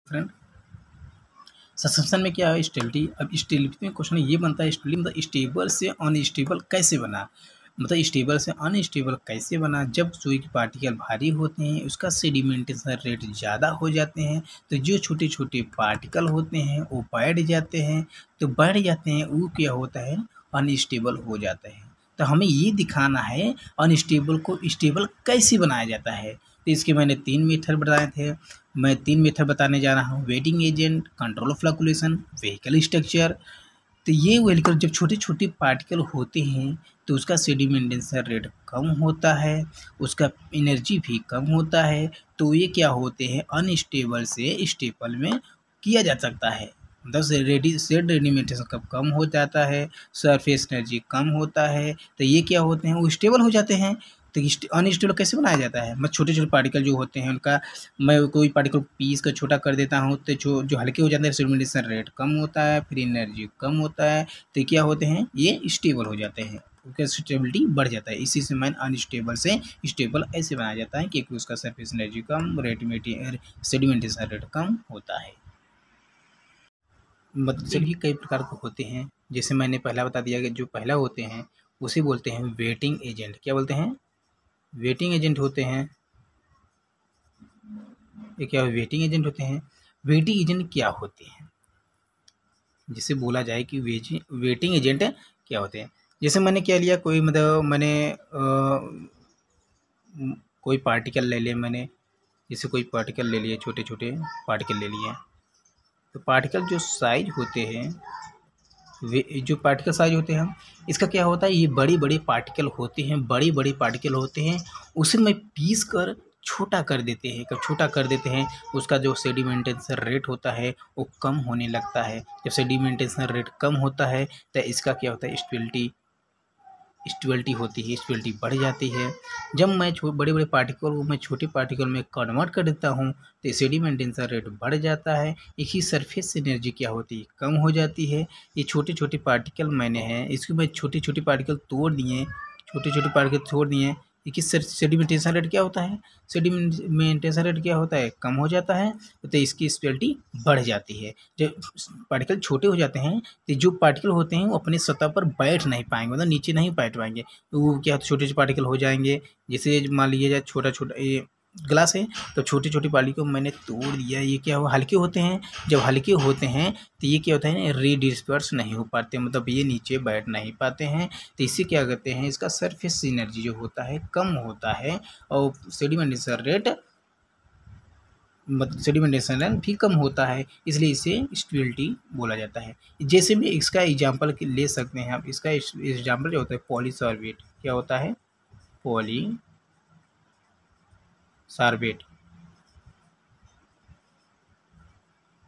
Friend. Suspension में क्या है स्टेबिलिटी। अब स्टेबिलिटी में क्वेश्चन ये बनता है स्टेबिलिटी मतलब स्टेबल से अनस्टेबल कैसे बना, मतलब स्टेबल से अनस्टेबल कैसे बना। जब सुई के पार्टिकल भारी होते हैं उसका सेडिमेंटेशन रेट ज़्यादा हो जाते हैं, तो जो छोटे छोटे पार्टिकल होते हैं वो बैठ जाते हैं, तो बैठ जाते हैं वो क्या होता है अनस्टेबल हो जाता है। तो हमें ये दिखाना है अनस्टेबल को स्टेबल कैसे बनाया जाता है। तो इसके मैंने 3 मेथड बताए थे। मैं 3 मेथड बताने जा रहा हूँ, waiting agent, control of fluctuation, vehicle structure. तो ये व्हीकल जब छोटे छोटे पार्टिकल होते हैं तो उसका सेडिमेंटेशन रेट कम होता है, उसका एनर्जी भी कम होता है, तो ये क्या होते हैं अनस्टेबल से स्टेबल में किया जा सकता है। मतलब सेडिमेंटेशन कब कम हो जाता है, सरफेस एनर्जी कम होता है, तो ये क्या होते हैं वो स्टेबल हो जाते हैं। तो अनस्टेबल कैसे बनाया जाता है, मैं छोटे छोटे पार्टिकल जो होते हैं उनका मैं कोई पार्टिकल पीस का छोटा कर देता हूँ, तो जो हल्के हो जाते हैं सेडिमेंटेशन रेट कम होता है, फिर एनर्जी कम होता है, तो क्या होते हैं ये स्टेबल हो जाते हैं, उनका स्टेबिलिटी बढ़ जाता है। इसी से मैं अनस्टेबल से स्टेबल ऐसे बनाया जाता है क्योंकि उसका सरफेस एनर्जी कम, सेडिमेंटेशन रेट कम होता है। मतलब भी कई प्रकार के होते हैं, जैसे मैंने पहला बता दिया कि जो पहला होते हैं उसे बोलते हैं वेटिंग एजेंट। क्या बोलते हैं, वेटिंग एजेंट होते हैं। ये क्या वेटिंग एजेंट होते हैं। वेटिंग एजेंट क्या होते हैं, जिसे बोला जाए कि वेटिंग एजेंट क्या होते हैं। जैसे मैंने क्या लिया, कोई मतलब मैंने कोई पार्टिकल ले लिए मैंने, जैसे कोई पार्टिकल ले लिए, छोटे छोटे पार्टिकल ले लिए, तो पार्टिकल जो साइज होते हैं वे जो पार्टिकल साइज होते हैं इसका क्या होता है, ये बड़ी बड़ी पार्टिकल होते हैं, बड़ी बड़ी पार्टिकल होते हैं, उसे मैं पीस कर छोटा कर देते हैं। कब छोटा कर देते हैं उसका जो सेडिमेंटेशन रेट होता है वो कम होने लगता है। जब सेडिमेंटेशन रेट कम होता है तो इसका क्या होता है स्टेबिलिटी होती है, स्टेबिलिटी बढ़ जाती है। जब मैं बड़े बड़े पार्टिकल को मैं छोटे पार्टिकल में कन्वर्ट कर देता हूँ तो सेडिमेंटेशन रेट बढ़ जाता है। एक ही सरफेस एनर्जी क्या होती है कम हो जाती है। ये छोटे छोटे पार्टिकल मैंने हैं, इसको मैं छोटे छोटे पार्टिकल तोड़ दिए, छोटे छोटे पार्टिकल छोड़ दिए। देखिए सेडिमेंटेशन रेट क्या होता है, सेडिमेंटेशन रेट क्या होता है कम हो जाता है, तो इसकी स्टेबिलिटी बढ़ जाती है। जब पार्टिकल छोटे हो जाते हैं तो जो पार्टिकल होते हैं वो अपनी सतह पर बैठ नहीं पाएंगे, मतलब नीचे नहीं बैठ पाएंगे, तो वो क्या छोटे छोटे पार्टिकल हो जाएंगे। जैसे मान लीजिए छोटा छोटा ये ग्लास है, तो छोटी छोटी पार्टिकल को मैंने तोड़ दिया, ये क्या हुआ हल्के होते हैं। जब हल्के होते हैं तो ये क्या होता है रीडिस्पर्स नहीं हो पाते, मतलब ये नीचे बैठ नहीं पाते हैं, तो इसे क्या कहते हैं इसका सरफेस एनर्जी जो होता है कम होता है और सेडिमेंटेशन रेट सेडिमेंटेशन भी कम होता है, इसलिए इसे स्टेबिलिटी बोला जाता है। जैसे भी इसका एग्जांपल ले सकते हैं आप, इसका एग्जांपल जो होता है पॉलीसॉर्बेट। क्या होता है पॉलीसॉर्बेट,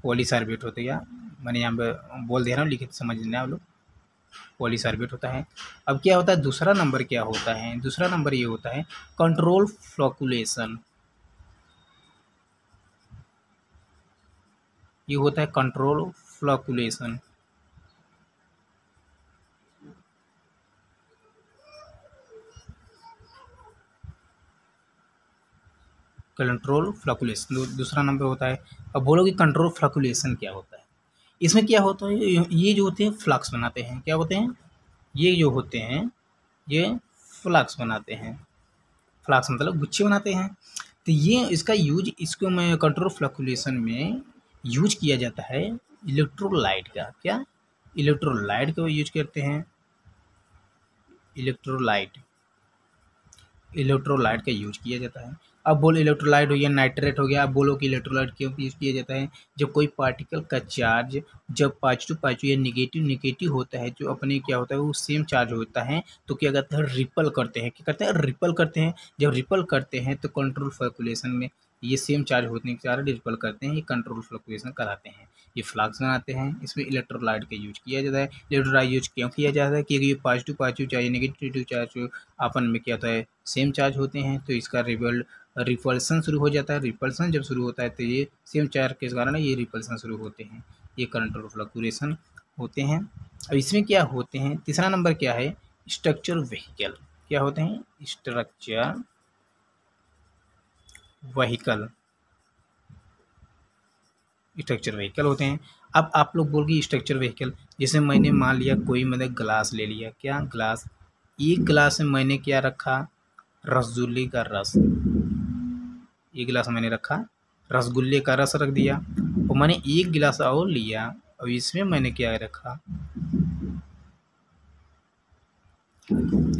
पॉलीसॉर्बेट होता है, या मैंने यहाँ पे बोल दे रहा हूँ लिखित समझ लेना आप लोग। पॉलीसॉर्बेट होता है। अब क्या होता है दूसरा नंबर क्या होता है, दूसरा नंबर ये होता है कंट्रोल फ्लक्चुएशन। ये होता है कंट्रोल फ्लक्चुएशन। कंट्रोल फ्लक्चुएशन दूसरा नंबर होता है। अब बोलोगे कंट्रोल फ्लक्चुएशन क्या होता है। इसमें क्या होता है ये जो होते हैं फ्लक्स बनाते हैं। क्या होते हैं ये जो होते हैं ये फ्लक्स बनाते हैं, फ्लक्स मतलब गुच्छे बनाते हैं। तो ये इसका यूज इसको मैं कंट्रोल फ्लक्चुएशन में यूज किया जाता है इलेक्ट्रोलाइट का। क्या इलेक्ट्रोलाइट का यूज करते हैं, इलेक्ट्रोलाइट इलेक्ट्रोलाइट का यूज किया जाता है। अब बोलो इलेक्ट्रोलाइट हो गया नाइट्रेट हो गया, अब बोलो कि इलेक्ट्रोलाइट क्यों यूज किया जाता है। जब कोई पार्टिकल का चार्ज जब पॉजिटिव या निगेटिव निगेटिव होता है, जो अपने क्या होता है वो सेम चार्ज होता है, तो क्या कहते हैं रिपल करते हैं। क्या करते हैं रिपल करते हैं। जब रिपल करते हैं तो कंट्रोल फ्लक्चुएशन में ये सेम चार्ज होने के कारण रिपल करते हैं, ये कंट्रोल फ्लक्चुएशन कराते हैं, ये फ्लक्स बनाते हैं। इसमें इलेक्ट्रोलाइट का यूज किया जाता है। इलेक्ट्रोलाइट यूज क्यों किया जाता है, क्योंकि ये पॉजिटिव चार्ज नेगेटिव चार्ज आपन में क्या होता है सेम चार्ज होते हैं, तो इसका रिपल्सन शुरू हो जाता है। रिपल्सन जब शुरू होता है तो ये सेम चार्ज के कारण ये रिपल्सन शुरू होते हैं, ये कंट्रोल फ्लक्चुएशन होते हैं। अब इसमें क्या होते हैं, तीसरा नंबर क्या है स्ट्रक्चर व्हीकल। क्या होते हैं स्ट्रक्चर व्हीकल। स्ट्रक्चर व्हीकल होते हैं। अब आप लोग बोलोगे स्ट्रक्चर व्हीकल, जैसे मैंने मान लिया कोई मैंने ग्लास ले लिया, क्या ग्लास, एक गिलास में मैंने क्या रखा, रसगुल्ले का रस, एक गिलास मैंने रखा रसगुल्ले का रस रख दिया, और मैंने एक गिलास और लिया और इसमें मैंने क्या रखा,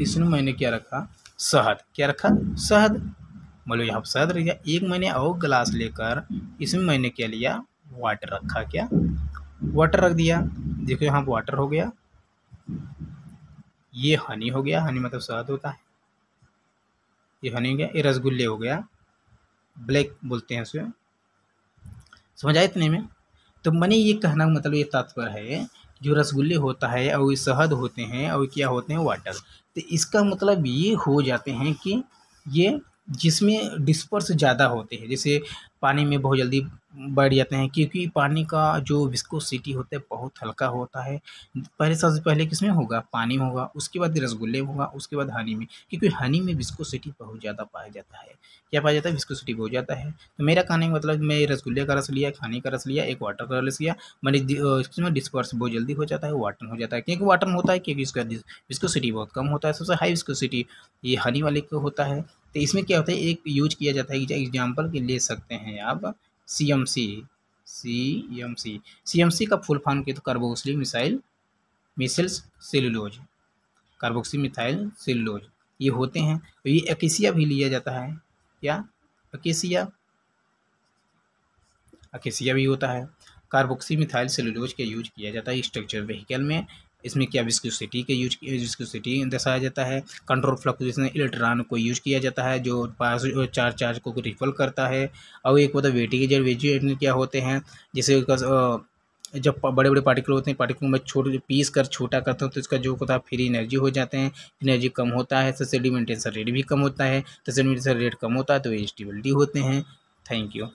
इसमें मैंने क्या रखा, शहद, क्या रखा, शहद, मतलब यहाँ पर शहद रख दिया। एक मैंने और गिलास लेकर इसमें मैंने क्या लिया, वाटर रखा, क्या, वाटर रख दिया। देखो यहाँ पर वाटर हो गया, ये हनी हो गया, हनी मतलब शहद होता है, ये हनी हो गया, ये रसगुल्ले हो गया, ब्लैक बोलते हैं उसे, समझ आए इतने में। तो मैंने ये कहना मतलब ये तात्पर्य है, जो रसगुल्ले होता है और ये शहद होते हैं और क्या होते हैं, वाटर, तो इसका मतलब ये हो जाते हैं कि ये जिसमें डिस्पर्स ज़्यादा होते हैं, जैसे पानी में बहुत जल्दी बढ़ जाते हैं, क्योंकि पानी का जो विस्कोसिटी होता है बहुत हल्का होता है। पहले सबसे पहले किसमें होगा, पानी में होगा, उसके बाद रसगुल्ले में होगा, उसके बाद हनी में, क्योंकि हनी में विस्कोसिटी बहुत ज़्यादा पाया जाता है, क्या पाया जाता है, विस्कोसिटी बहुत ज़्यादा है। तो मेरा कहने का मतलब, मैं रसगुल्ले का रस लिया, एक हनी का रस लिया, एक वाटर का रस लिया, मैंने इसमें डिस्पर्स बहुत जल्दी हो जाता है, वाटर हो जाता है, क्योंकि वाटर में होता है क्योंकि इसका विस्कोसिटी बहुत कम होता है, सबसे हाई विस्कोसिटी ये हनी वाले का होता है। तो इसमें क्या होता है, एक यूज किया जाता है, एग्जाम्पल के ले सकते हैं आप, CMC, CMC का फुल फॉर्म के तो carboxylic missile cellulose, carboxy methyl cellulose ये होते हैं। तो ये अकेसिया भी लिया जाता है, क्या, अकेसिया भी होता है। कार्बोक्सी मिथाइल सेलुलोज का यूज किया जाता है स्ट्रक्चर व्हीकल में। इसमें क्या विस्कोसिटी का विस्कोसिटी दर्शाया जाता है, कंट्रोल फ्लक्चुएशन इलेक्ट्रॉन को यूज किया जाता है जो पास चार्ज को रिपल करता है, और एक होता है वेटिगेज क्या होते हैं, जैसे जब बड़े बड़े पार्टिकल होते हैं, पार्टिकल में छोटे पीस कर छोटा करते हैं तो इसका जो होता है फ्री एनर्जी हो जाते हैं, एनर्जी कम होता है तो सेडिमेंटेशन रेट भी कम होता है, तो सेडिमेंटेशन रेट कम होता है तो ये स्टेबिलिटी होते हैं। Thank you.